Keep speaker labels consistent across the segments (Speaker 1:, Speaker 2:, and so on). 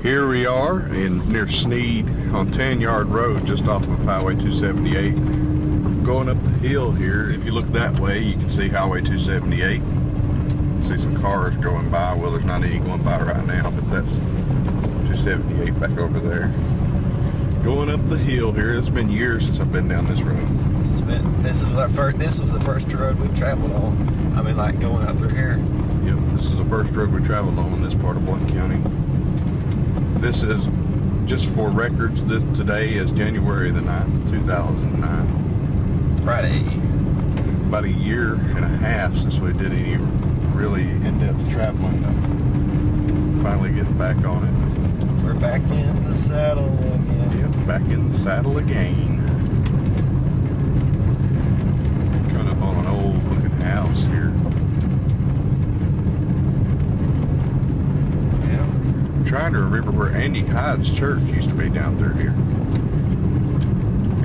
Speaker 1: Here we are near Snead on 10-Yard Road, just off of Highway 278. Going up the hill here, if you look that way, you can see Highway 278. See some cars going by. Well, there's not any going by right now, but that's 278 back over there. Going up the hill here. It's been years since I've been down this road.
Speaker 2: This was the first road we've traveled on. I mean, like going up through here.
Speaker 1: Yep, this is the first road we traveled on in this part of Blount County. This is, just for records, today is January the 9th, 2009.
Speaker 2: Friday.
Speaker 1: About a year and a half since we did any really in-depth traveling. Finally getting back on it.
Speaker 2: We're back in the saddle again.
Speaker 1: Yep, back in the saddle again. Coming up on an old looking house here.
Speaker 2: Yeah.
Speaker 1: I'm trying to remember where Andy Hyde's church used to be down through here.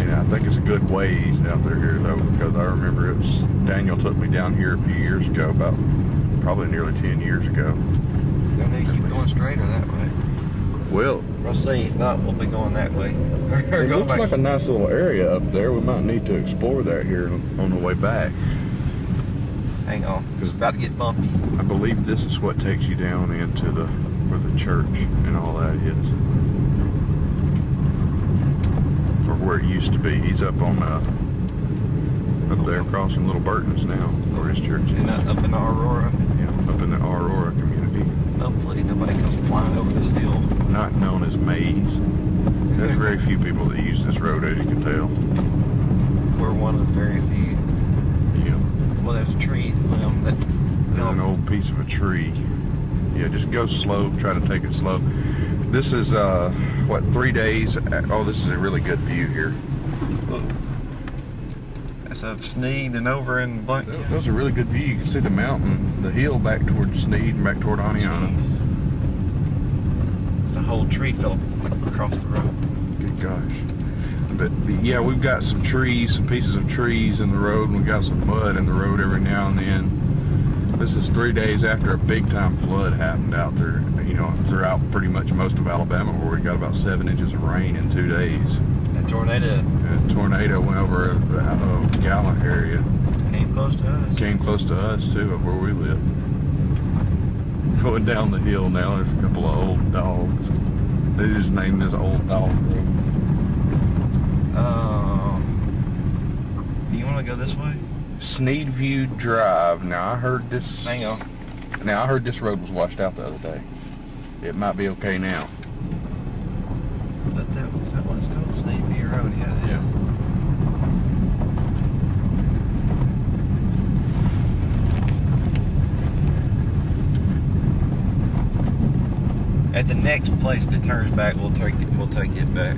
Speaker 1: And I think it's a good ways down through here though, because I remember Daniel took me down here a few years ago, about probably nearly 10 years ago.
Speaker 2: Don't need to keep going straight or that way.
Speaker 1: Well,
Speaker 2: We'll see. If not, we'll be going that way.
Speaker 1: it looks like a nice little area up there. We might need to explore that here on the way back.
Speaker 2: Hang on, it's about to get bumpy.
Speaker 1: I believe this is what takes you down into where the church and all that is. Or where it used to be. He's up on up there across from Little Burton's now, where his church is.
Speaker 2: And up in Aurora.
Speaker 1: Yeah, up in the Aurora community.
Speaker 2: Hopefully nobody comes flying over this hill.
Speaker 1: Not known as Maze. There's very few people that use this road, as you can tell.
Speaker 2: We're one of the very few.
Speaker 1: Yeah.
Speaker 2: Well, there's a tree limb that fell.
Speaker 1: An old piece of a tree. Yeah, just go slow. Try to take it slow. This is, what, 3 days? Oh, this is a really good view here.
Speaker 2: That's up Snead and over in Blount County.
Speaker 1: That was a really good view. You can see the mountain, the hill back towards Snead and back toward Aniana.
Speaker 2: It's a whole tree fell across the road.
Speaker 1: Good gosh. But yeah, we've got some trees, some pieces of trees in the road, and we've got some mud in the road every now and then. This is 3 days after a big time flood happened out there, you know, throughout pretty much most of Alabama, where we got about 7 inches of rain in 2 days.
Speaker 2: A tornado.
Speaker 1: A tornado went over the Gallup area.
Speaker 2: Came close to us.
Speaker 1: Came close to us too, of where we live. Going down the hill now, there's a couple of old dogs. They just named this Old Dog Road.
Speaker 2: Do you want to go this way?
Speaker 1: Sneadview Drive. Now I heard this.
Speaker 2: Hang on.
Speaker 1: Now I heard this road was washed out the other day. It might be okay now.
Speaker 2: But that was called Sneadview Road. Yeah, it is. At the next place that turns back, we'll take it back.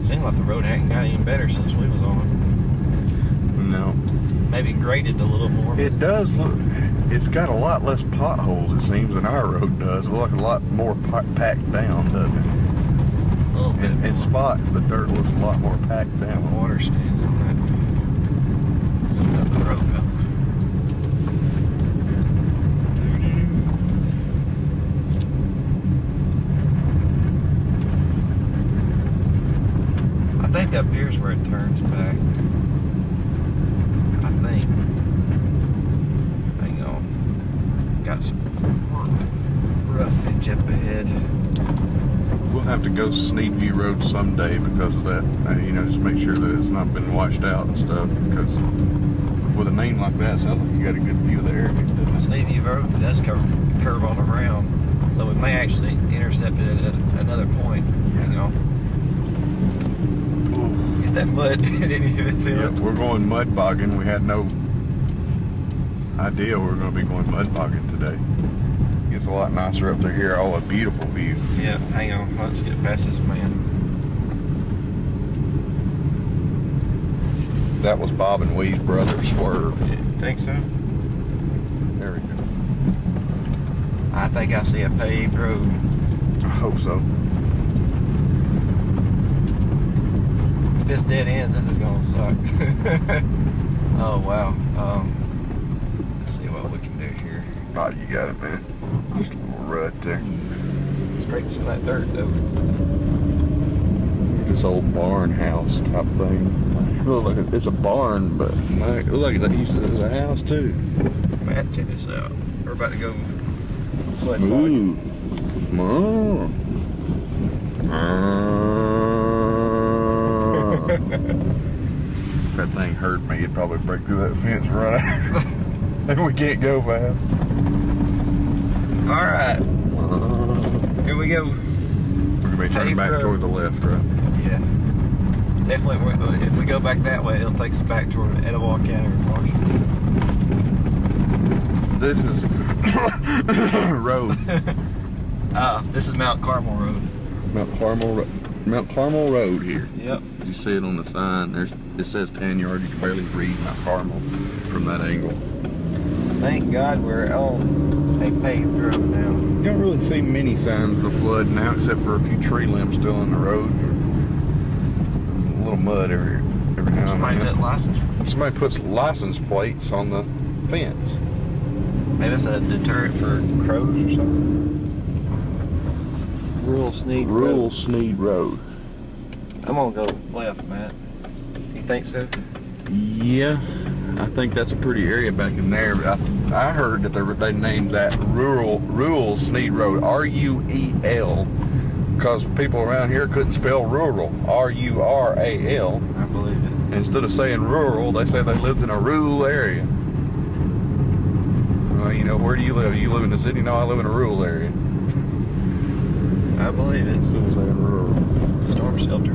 Speaker 2: Seems like the road hadn't got any better since we was on it.
Speaker 1: No.
Speaker 2: Maybe graded a little more.
Speaker 1: It does look. It's got a lot less potholes, it seems, than our road does. It looks like a lot more packed down, doesn't it?
Speaker 2: A little bit.
Speaker 1: In spots, the dirt looks a lot more packed down.
Speaker 2: Water standing on that. So up the road goes. I think up here's where it turns back. I think. Hang on. Got some roughage up ahead.
Speaker 1: We'll have to go Sneadview Road someday because of that. You know, just make sure that it's not been washed out and stuff. Because with a name like that, it sounds like you got a good view of the area, doesn't it?
Speaker 2: Sneadview Road does curve on around, so we may actually intercept it at another point. Hang on. Get that mud. Didn't you feel it?
Speaker 1: We're going mud bogging. We had no idea we were going to be going mud bogging today. It's a lot nicer up there here. Oh, a beautiful view.
Speaker 2: Yeah, hang on. Let's get past this man.
Speaker 1: That was Bob and Wee's brother, Swerve.
Speaker 2: You think so?
Speaker 1: There we go.
Speaker 2: I think I see a paved road.
Speaker 1: I hope so.
Speaker 2: If this dead ends, this is going to suck. Oh, wow. and see what we can do here.
Speaker 1: Oh, you got it, man. Just a little rut there.
Speaker 2: Scrape some of that dirt though.
Speaker 1: This old barn house type thing. It looks like it's a barn, but it looks like they used it as a house too.
Speaker 2: Man, check this out. We're about to go flood
Speaker 1: Ooh. Oh. If that thing hurt me, it'd probably break through that fence and run out. And we can't go fast.
Speaker 2: All right, here we go.
Speaker 1: We're gonna be turning back toward the left, right?
Speaker 2: Yeah, definitely. If we go back that way, it'll take us back toward Etowah County or Marshall.
Speaker 1: This is road.
Speaker 2: This is Mount Carmel Road.
Speaker 1: Mount Carmel Road here.
Speaker 2: Yep.
Speaker 1: You see it on the sign. It says 10 yards. You can barely read Mount Carmel from that angle.
Speaker 2: Thank God we're on a paved road now.
Speaker 1: You don't really see many signs of the flood now, except for a few tree limbs still in the road. A little mud every now and then. Somebody puts license plates on the fence.
Speaker 2: Maybe it's a deterrent for crows or something. Rural
Speaker 1: Snead Road.
Speaker 2: I'm gonna go left, Matt. You think so?
Speaker 1: Yeah, I think that's a pretty area back in there. I heard that they named that rural Snead Road, R-U-E-L, because people around here couldn't spell rural, R-U-R-A-L.
Speaker 2: I believe it.
Speaker 1: Instead of saying rural, they say they lived in a rural area. Well, you know, where do you live? You live in the city? No, I live in a rural area.
Speaker 2: I believe it.
Speaker 1: Instead of saying rural.
Speaker 2: Storm shelter.